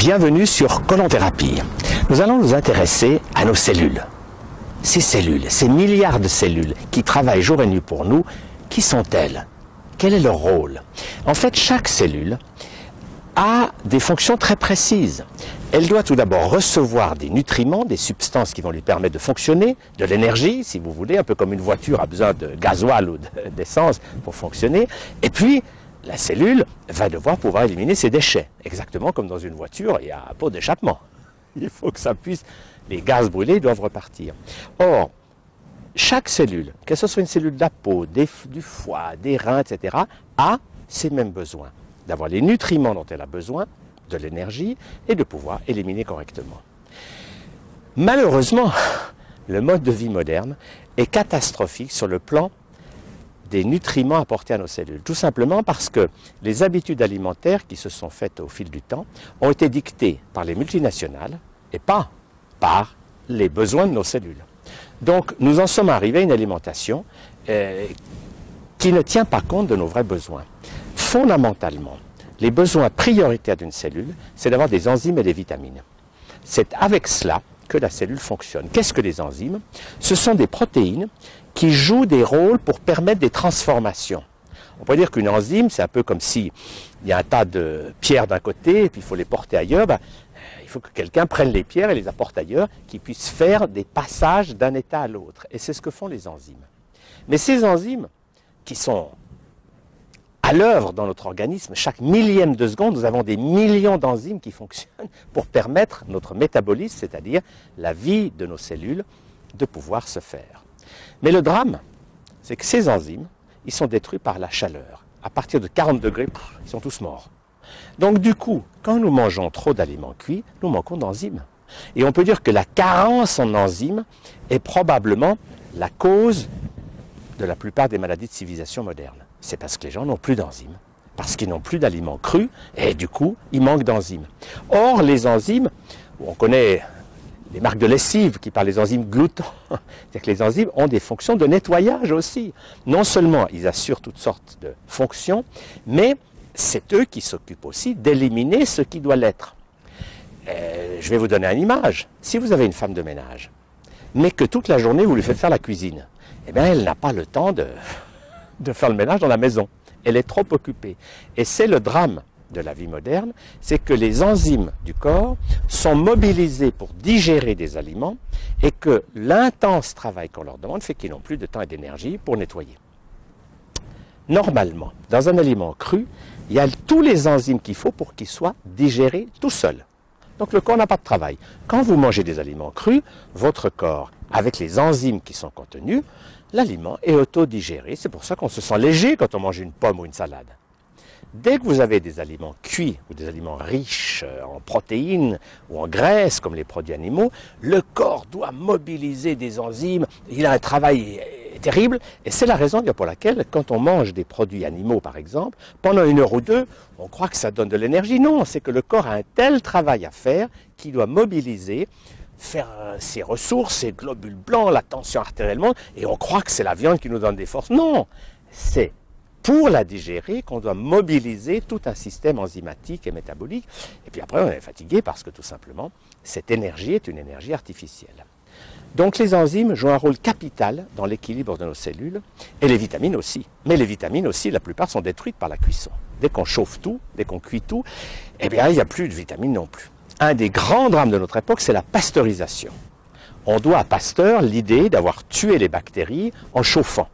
Bienvenue sur Colonthérapie. Nous allons nous intéresser à nos cellules. Ces cellules, ces milliards de cellules qui travaillent jour et nuit pour nous, qui sont-elles? Quel est leur rôle? En fait, chaque cellule a des fonctions très précises. Elle doit tout d'abord recevoir des nutriments, des substances qui vont lui permettre de fonctionner, de l'énergie, si vous voulez, un peu comme une voiture a besoin de gasoil ou d'essence pour fonctionner. Et puis, la cellule va devoir pouvoir éliminer ses déchets. Exactement comme dans une voiture, il y a un pot d'échappement. Il faut que ça puisse, les gaz brûlés doivent repartir. Or, chaque cellule, que ce soit une cellule de la peau, du foie, des reins, etc., a ces mêmes besoins. D'avoir les nutriments dont elle a besoin, de l'énergie, et de pouvoir éliminer correctement. Malheureusement, le mode de vie moderne est catastrophique sur le plan des nutriments apportés à nos cellules. Tout simplement parce que les habitudes alimentaires qui se sont faites au fil du temps ont été dictées par les multinationales et pas par les besoins de nos cellules. Donc nous en sommes arrivés à une alimentation qui ne tient pas compte de nos vrais besoins. Fondamentalement, les besoins prioritaires d'une cellule, c'est d'avoir des enzymes et des vitamines. C'est avec cela que la cellule fonctionne. Qu'est-ce que les enzymes? Ce sont des protéines qui jouent des rôles pour permettre des transformations. On pourrait dire qu'une enzyme, c'est un peu comme s'il y a un tas de pierres d'un côté et puis il faut les porter ailleurs. Il faut que quelqu'un prenne les pierres et les apporte ailleurs, qu'ils puissent faire des passages d'un état à l'autre. Et c'est ce que font les enzymes. Mais ces enzymes, qui sont à l'œuvre dans notre organisme, chaque millième de seconde, nous avons des millions d'enzymes qui fonctionnent pour permettre notre métabolisme, c'est-à-dire la vie de nos cellules, de pouvoir se faire. Mais le drame, c'est que ces enzymes, ils sont détruits par la chaleur. À partir de 40 degrés, ils sont tous morts. Donc du coup, quand nous mangeons trop d'aliments cuits, nous manquons d'enzymes. Et on peut dire que la carence en enzymes est probablement la cause de la plupart des maladies de civilisation moderne. C'est parce que les gens n'ont plus d'enzymes, parce qu'ils n'ont plus d'aliments crus, et du coup, ils manquent d'enzymes. Or, les enzymes, on connaît les marques de lessive qui parlent des enzymes gloutons, c'est-à-dire que les enzymes ont des fonctions de nettoyage aussi. Non seulement ils assurent toutes sortes de fonctions, mais c'est eux qui s'occupent aussi d'éliminer ce qui doit l'être. Je vais vous donner une image. Si vous avez une femme de ménage, mais que toute la journée vous lui faites faire la cuisine, eh bien elle n'a pas le temps de faire le ménage dans la maison. Elle est trop occupée. Et c'est le drame de la vie moderne, c'est que les enzymes du corps sont mobilisées pour digérer des aliments et que l'intense travail qu'on leur demande fait qu'ils n'ont plus de temps et d'énergie pour nettoyer. Normalement, dans un aliment cru, il y a tous les enzymes qu'il faut pour qu'il soit digéré tout seul. Donc le corps n'a pas de travail. Quand vous mangez des aliments crus, votre corps, avec les enzymes qui sont contenues, l'aliment est autodigéré. C'est pour ça qu'on se sent léger quand on mange une pomme ou une salade. Dès que vous avez des aliments cuits ou des aliments riches en protéines ou en graisses, comme les produits animaux, le corps doit mobiliser des enzymes. Il a un travail terrible et c'est la raison pour laquelle, quand on mange des produits animaux, par exemple, pendant 1 heure ou 2, on croit que ça donne de l'énergie. Non, c'est que le corps a un tel travail à faire qu'il doit mobiliser, faire ses ressources, ses globules blancs, la tension artérielle monte, et on croit que c'est la viande qui nous donne des forces. Non, c'est pour la digérer qu'on doit mobiliser tout un système enzymatique et métabolique. Et puis après, on est fatigué parce que tout simplement, cette énergie est une énergie artificielle. Donc les enzymes jouent un rôle capital dans l'équilibre de nos cellules, et les vitamines aussi. Mais les vitamines aussi, la plupart sont détruites par la cuisson. Dès qu'on chauffe tout, dès qu'on cuit tout, eh bien, il n'y a plus de vitamines non plus. Un des grands drames de notre époque, c'est la pasteurisation. On doit à Pasteur l'idée d'avoir tué les bactéries en chauffant.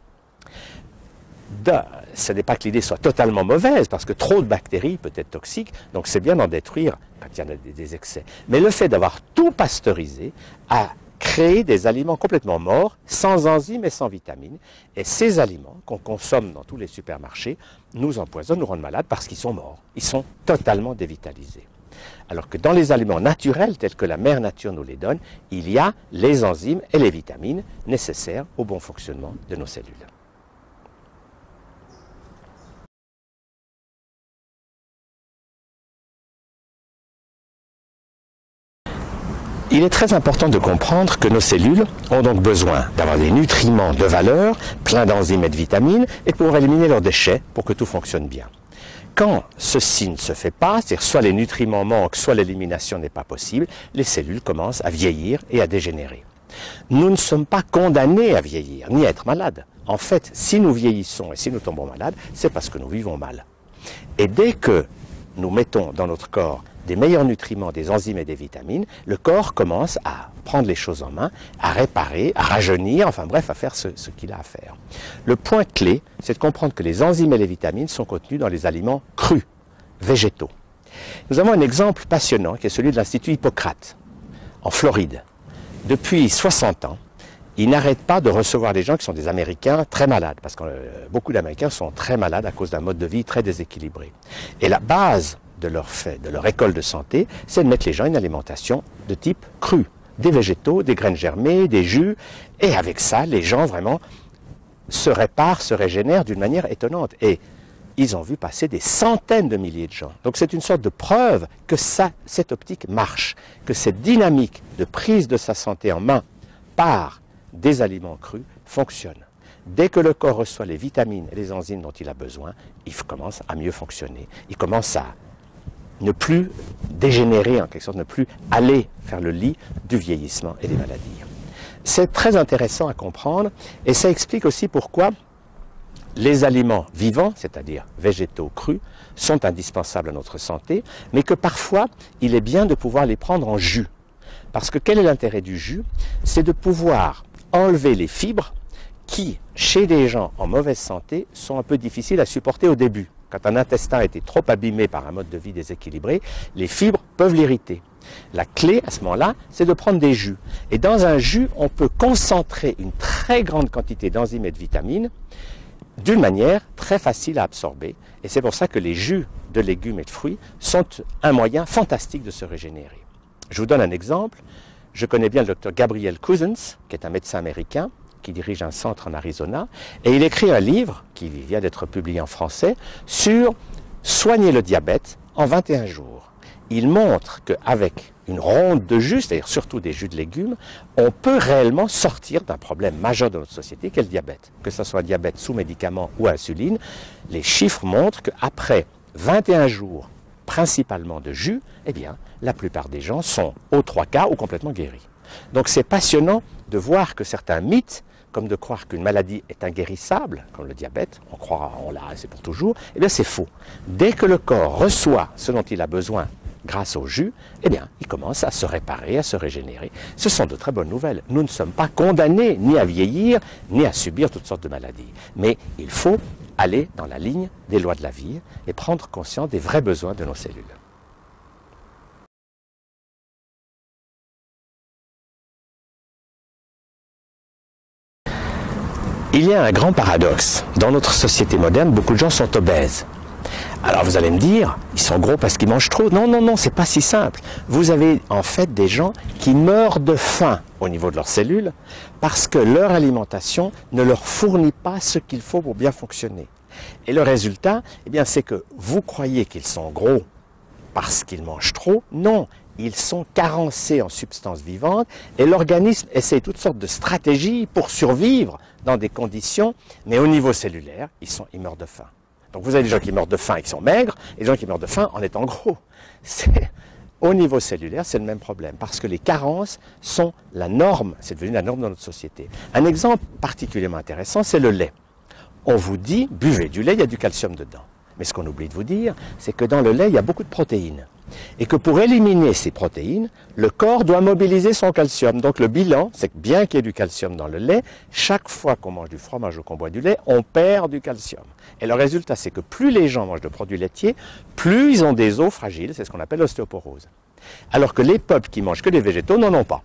Ce n'est pas que l'idée soit totalement mauvaise, parce que trop de bactéries peut être toxique, donc c'est bien d'en détruire quand il y en a des excès. Mais le fait d'avoir tout pasteurisé a créé des aliments complètement morts, sans enzymes et sans vitamines. Et ces aliments qu'on consomme dans tous les supermarchés nous empoisonnent, nous rendent malades parce qu'ils sont morts. Ils sont totalement dévitalisés. Alors que dans les aliments naturels, tels que la mère nature nous les donne, il y a les enzymes et les vitamines nécessaires au bon fonctionnement de nos cellules. Il est très important de comprendre que nos cellules ont donc besoin d'avoir des nutriments de valeur, plein d'enzymes et de vitamines, et de pouvoir éliminer leurs déchets pour que tout fonctionne bien. Quand ceci ne se fait pas, c'est-à-dire soit les nutriments manquent, soit l'élimination n'est pas possible, les cellules commencent à vieillir et à dégénérer. Nous ne sommes pas condamnés à vieillir, ni à être malades. En fait, si nous vieillissons et si nous tombons malades, c'est parce que nous vivons mal. Et dès que nous mettons dans notre corps des meilleurs nutriments, des enzymes et des vitamines, le corps commence à prendre les choses en main, à réparer, à rajeunir, enfin bref, à faire ce qu'il a à faire. Le point clé, c'est de comprendre que les enzymes et les vitamines sont contenus dans les aliments crus, végétaux. Nous avons un exemple passionnant qui est celui de l'Institut Hippocrate, en Floride. Depuis 60 ans, ils n'arrêtent pas de recevoir des gens qui sont des Américains très malades, parce que beaucoup d'Américains sont très malades à cause d'un mode de vie très déséquilibré. Et la base de leur école de santé, c'est de mettre les gens une alimentation de type cru, des végétaux, des graines germées, des jus, et avec ça, les gens vraiment se réparent, se régénèrent d'une manière étonnante. Et ils ont vu passer des centaines de milliers de gens. Donc c'est une sorte de preuve que cette optique marche, que cette dynamique de prise de sa santé en main par des aliments crus fonctionne. Dès que le corps reçoit les vitamines et les enzymes dont il a besoin, il commence à mieux fonctionner. Il commence à ne plus dégénérer, en quelque sorte, ne plus aller faire le lit du vieillissement et des maladies. C'est très intéressant à comprendre et ça explique aussi pourquoi les aliments vivants, c'est-à-dire végétaux crus, sont indispensables à notre santé, mais que parfois, il est bien de pouvoir les prendre en jus. Parce que quel est l'intérêt du jus? C'est de pouvoir enlever les fibres qui, chez des gens en mauvaise santé, sont un peu difficiles à supporter au début. Quand un intestin a été trop abîmé par un mode de vie déséquilibré, les fibres peuvent l'irriter. La clé, à ce moment-là, c'est de prendre des jus. Et dans un jus, on peut concentrer une très grande quantité d'enzymes et de vitamines d'une manière très facile à absorber. Et c'est pour ça que les jus de légumes et de fruits sont un moyen fantastique de se régénérer. Je vous donne un exemple. Je connais bien le docteur Gabriel Cousens, qui est un médecin américain, qui dirige un centre en Arizona, et il écrit un livre, qui vient d'être publié en français, sur soigner le diabète en 21 jours. Il montre qu'avec une ronde de jus, c'est-à-dire surtout des jus de légumes, on peut réellement sortir d'un problème majeur de notre société, qui est le diabète. Que ce soit un diabète sous médicaments ou insuline, les chiffres montrent qu'après 21 jours, principalement de jus, eh bien, la plupart des gens sont aux 3 quarts ou complètement guéris. Donc c'est passionnant de voir que certains mythes, comme de croire qu'une maladie est inguérissable, comme le diabète, on croit, on l'a, c'est pour toujours, eh bien c'est faux. Dès que le corps reçoit ce dont il a besoin grâce au jus, eh bien, il commence à se réparer, à se régénérer. Ce sont de très bonnes nouvelles. Nous ne sommes pas condamnés ni à vieillir, ni à subir toutes sortes de maladies. Mais il faut aller dans la ligne des lois de la vie et prendre conscience des vrais besoins de nos cellules. Il y a un grand paradoxe. Dans notre société moderne, beaucoup de gens sont obèses. Alors vous allez me dire, ils sont gros parce qu'ils mangent trop. Non, non, non, c'est pas si simple. Vous avez en fait des gens qui meurent de faim au niveau de leurs cellules parce que leur alimentation ne leur fournit pas ce qu'il faut pour bien fonctionner. Et le résultat, eh bien, c'est que vous croyez qu'ils sont gros parce qu'ils mangent trop. Non, ils sont carencés en substances vivantes et l'organisme essaie toutes sortes de stratégies pour survivre dans des conditions, mais au niveau cellulaire, ils meurent de faim. Donc vous avez des gens qui meurent de faim et qui sont maigres, et des gens qui meurent de faim en étant gros. Au niveau cellulaire, c'est le même problème, parce que les carences sont la norme, c'est devenu la norme dans notre société. Un exemple particulièrement intéressant, c'est le lait. On vous dit, buvez du lait, il y a du calcium dedans. Mais ce qu'on oublie de vous dire, c'est que dans le lait, il y a beaucoup de protéines. Et que pour éliminer ces protéines, le corps doit mobiliser son calcium. Donc le bilan, c'est que bien qu'il y ait du calcium dans le lait, chaque fois qu'on mange du fromage ou qu'on boit du lait, on perd du calcium. Et le résultat, c'est que plus les gens mangent de produits laitiers, plus ils ont des os fragiles, c'est ce qu'on appelle l'ostéoporose. Alors que les peuples qui mangent que des végétaux n'en ont pas.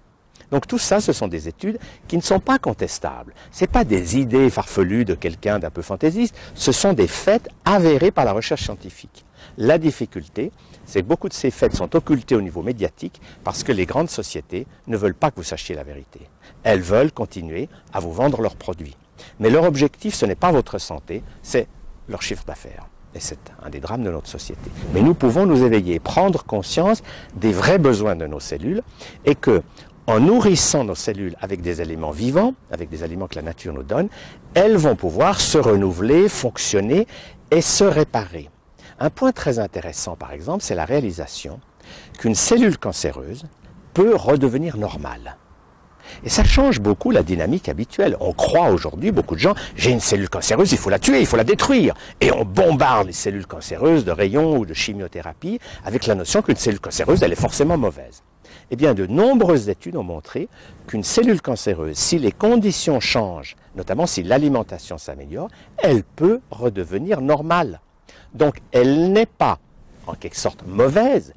Donc tout ça, ce sont des études qui ne sont pas contestables. Ce n'est pas des idées farfelues de quelqu'un d'un peu fantaisiste, ce sont des faits avérés par la recherche scientifique. La difficulté, c'est que beaucoup de ces faits sont occultés au niveau médiatique parce que les grandes sociétés ne veulent pas que vous sachiez la vérité. Elles veulent continuer à vous vendre leurs produits. Mais leur objectif, ce n'est pas votre santé, c'est leur chiffre d'affaires. Et c'est un des drames de notre société. Mais nous pouvons nous éveiller, prendre conscience des vrais besoins de nos cellules et que, en nourrissant nos cellules avec des aliments vivants, avec des aliments que la nature nous donne, elles vont pouvoir se renouveler, fonctionner et se réparer. Un point très intéressant, par exemple, c'est la réalisation qu'une cellule cancéreuse peut redevenir normale. Et ça change beaucoup la dynamique habituelle. On croit aujourd'hui, beaucoup de gens, j'ai une cellule cancéreuse, il faut la tuer, il faut la détruire. Et on bombarde les cellules cancéreuses de rayons ou de chimiothérapie avec la notion qu'une cellule cancéreuse, elle est forcément mauvaise. Eh bien, de nombreuses études ont montré qu'une cellule cancéreuse, si les conditions changent, notamment si l'alimentation s'améliore, elle peut redevenir normale. Donc, elle n'est pas, en quelque sorte, mauvaise.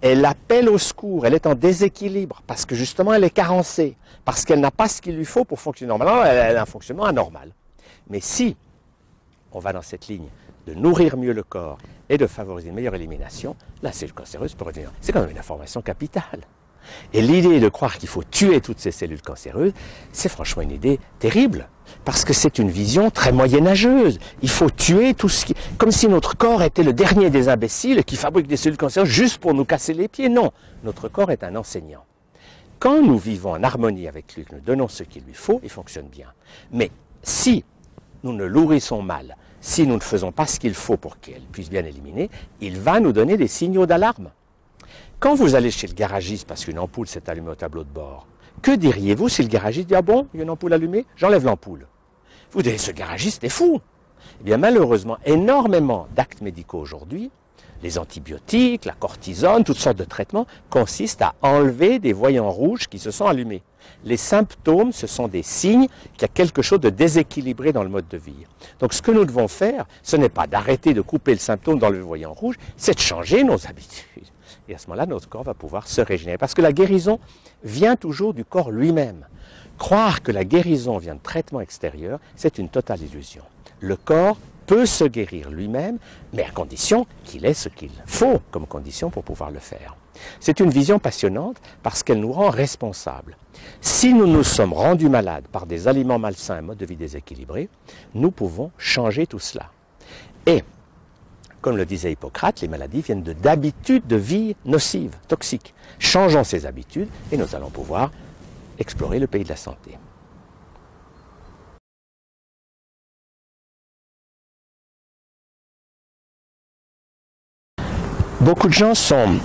Elle appelle au secours, elle est en déséquilibre, parce que justement, elle est carencée, parce qu'elle n'a pas ce qu'il lui faut pour fonctionner normalement, elle a un fonctionnement anormal. Mais si on va dans cette ligne de nourrir mieux le corps et de favoriser une meilleure élimination, la cellule cancéreuse peut redevenir. C'est quand même une information capitale. Et l'idée de croire qu'il faut tuer toutes ces cellules cancéreuses, c'est franchement une idée terrible. Parce que c'est une vision très moyenâgeuse. Il faut tuer tout ce qui... Comme si notre corps était le dernier des imbéciles qui fabriquent des cellules cancéreuses juste pour nous casser les pieds. Non, notre corps est un enseignant. Quand nous vivons en harmonie avec lui, que nous donnons ce qu'il lui faut, il fonctionne bien. Mais si nous ne nourrissons mal, si nous ne faisons pas ce qu'il faut pour qu'elle puisse bien éliminer, il va nous donner des signaux d'alarme. Quand vous allez chez le garagiste parce qu'une ampoule s'est allumée au tableau de bord, que diriez-vous si le garagiste dit « Ah bon, il y a une ampoule allumée, j'enlève l'ampoule ». Vous direz « Ce garagiste est fou ». Eh bien malheureusement, énormément d'actes médicaux aujourd'hui, les antibiotiques, la cortisone, toutes sortes de traitements, consistent à enlever des voyants rouges qui se sont allumés. Les symptômes, ce sont des signes qu'il y a quelque chose de déséquilibré dans le mode de vie. Donc ce que nous devons faire, ce n'est pas d'arrêter de couper le symptôme dans le voyant rouge, c'est de changer nos habitudes. Et à ce moment-là, notre corps va pouvoir se régénérer. Parce que la guérison vient toujours du corps lui-même. Croire que la guérison vient de traitements extérieurs, c'est une totale illusion. Le corps peut se guérir lui-même, mais à condition qu'il ait ce qu'il faut comme condition pour pouvoir le faire. C'est une vision passionnante parce qu'elle nous rend responsables. Si nous nous sommes rendus malades par des aliments malsains et un mode de vie déséquilibré, nous pouvons changer tout cela. Et comme le disait Hippocrate, les maladies viennent d'habitudes de vie nocives, toxiques. Changeons ces habitudes et nous allons pouvoir explorer le pays de la santé. Beaucoup de gens sont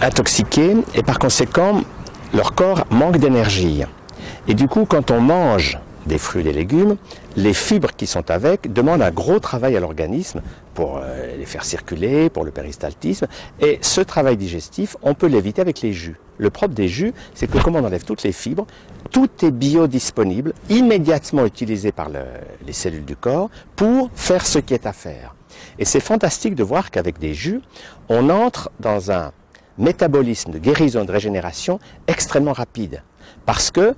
intoxiqués et par conséquent, leur corps manque d'énergie. Et du coup, quand on mange des fruits et des légumes, les fibres qui sont avec demandent un gros travail à l'organisme pour les faire circuler, pour le péristaltisme. Et ce travail digestif, on peut l'éviter avec les jus. Le propre des jus, c'est que comme on enlève toutes les fibres, tout est biodisponible, immédiatement utilisé par les cellules du corps pour faire ce qui est à faire. Et c'est fantastique de voir qu'avec des jus, on entre dans un métabolisme de guérison et de régénération extrêmement rapide. Parce que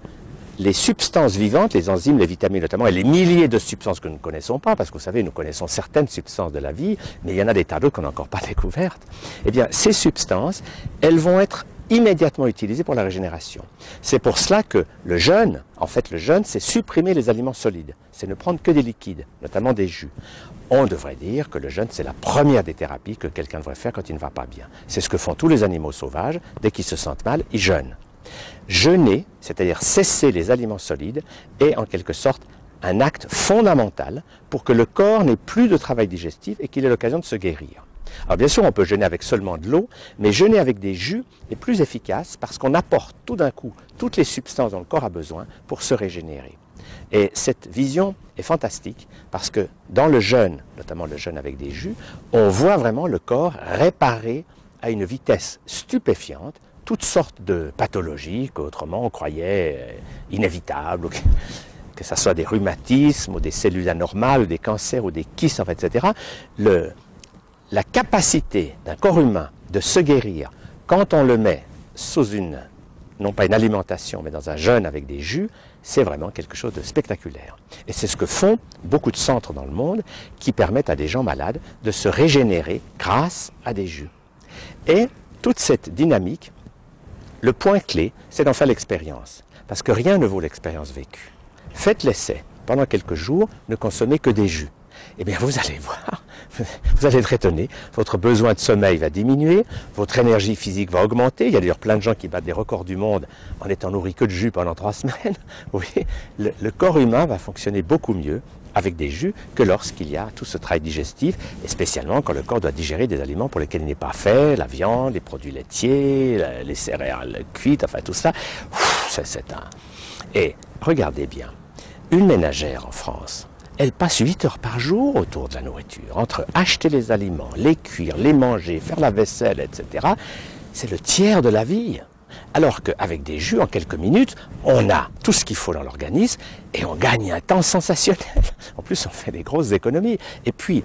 les substances vivantes, les enzymes, les vitamines notamment, et les milliers de substances que nous ne connaissons pas, parce que vous savez, nous connaissons certaines substances de la vie, mais il y en a des tas d'autres qu'on n'a encore pas découvertes, eh bien, ces substances, elles vont être immédiatement utilisées pour la régénération. C'est pour cela que le jeûne, en fait, le jeûne, c'est supprimer les aliments solides, c'est ne prendre que des liquides, notamment des jus. On devrait dire que le jeûne, c'est la première des thérapies que quelqu'un devrait faire quand il ne va pas bien. C'est ce que font tous les animaux sauvages, dès qu'ils se sentent mal, ils jeûnent. Jeûner, c'est-à-dire cesser les aliments solides, est en quelque sorte un acte fondamental pour que le corps n'ait plus de travail digestif et qu'il ait l'occasion de se guérir. Alors bien sûr, on peut jeûner avec seulement de l'eau, mais jeûner avec des jus est plus efficace parce qu'on apporte tout d'un coup toutes les substances dont le corps a besoin pour se régénérer. Et cette vision est fantastique parce que dans le jeûne, notamment le jeûne avec des jus, on voit vraiment le corps réparer à une vitesse stupéfiante toutes sortes de pathologies qu'autrement on croyait inévitables, que ce soit des rhumatismes, ou des cellules anormales, ou des cancers, ou des kystes, etc. La capacité d'un corps humain de se guérir quand on le met sous non pas une alimentation, mais dans un jeûne avec des jus, c'est vraiment quelque chose de spectaculaire. Et c'est ce que font beaucoup de centres dans le monde qui permettent à des gens malades de se régénérer grâce à des jus. Et toute cette dynamique, le point clé, c'est d'en faire l'expérience. Parce que rien ne vaut l'expérience vécue. Faites l'essai. Pendant quelques jours, ne consommez que des jus. Eh bien, vous allez voir, vous allez être étonné. Votre besoin de sommeil va diminuer, votre énergie physique va augmenter. Il y a d'ailleurs plein de gens qui battent des records du monde en étant nourris que de jus pendant 3 semaines. Oui, le corps humain va fonctionner beaucoup mieux avec des jus que lorsqu'il y a tout ce travail digestif, et spécialement quand le corps doit digérer des aliments pour lesquels il n'est pas fait, la viande, les produits laitiers, les céréales cuites, enfin tout ça. C'est un... Et regardez bien, une ménagère en France, elle passe 8 heures par jour autour de la nourriture, entre acheter les aliments, les cuire, les manger, faire la vaisselle, etc. C'est le tiers de la vie. Alors qu'avec des jus, en quelques minutes, on a tout ce qu'il faut dans l'organisme et on gagne un temps sensationnel. En plus, on fait des grosses économies. Et puis,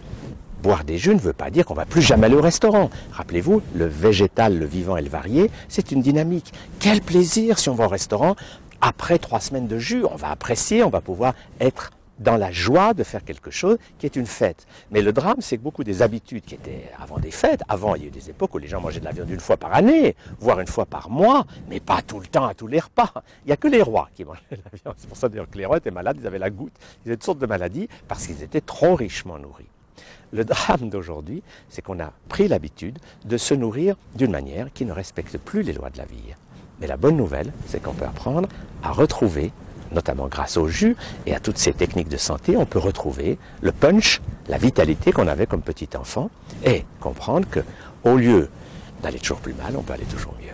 boire des jus ne veut pas dire qu'on ne va plus jamais aller au restaurant. Rappelez-vous, le végétal, le vivant et le varié, c'est une dynamique. Quel plaisir si on va au restaurant, après 3 semaines de jus, on va apprécier, on va pouvoir être dans la joie de faire quelque chose qui est une fête. Mais le drame, c'est que beaucoup des habitudes qui étaient avant des fêtes, avant il y a eu des époques où les gens mangeaient de la viande une fois par année, voire une fois par mois, mais pas tout le temps à tous les repas. Il n'y a que les rois qui mangeaient de la viande. C'est pour ça d'ailleurs que les rois étaient malades, ils avaient la goutte, ils avaient toutes sortes de maladies parce qu'ils étaient trop richement nourris. Le drame d'aujourd'hui, c'est qu'on a pris l'habitude de se nourrir d'une manière qui ne respecte plus les lois de la vie. Mais la bonne nouvelle, c'est qu'on peut apprendre à retrouver, notamment grâce au jus et à toutes ces techniques de santé, on peut retrouver le punch, la vitalité qu'on avait comme petit enfant et comprendre qu'au lieu d'aller toujours plus mal, on peut aller toujours mieux.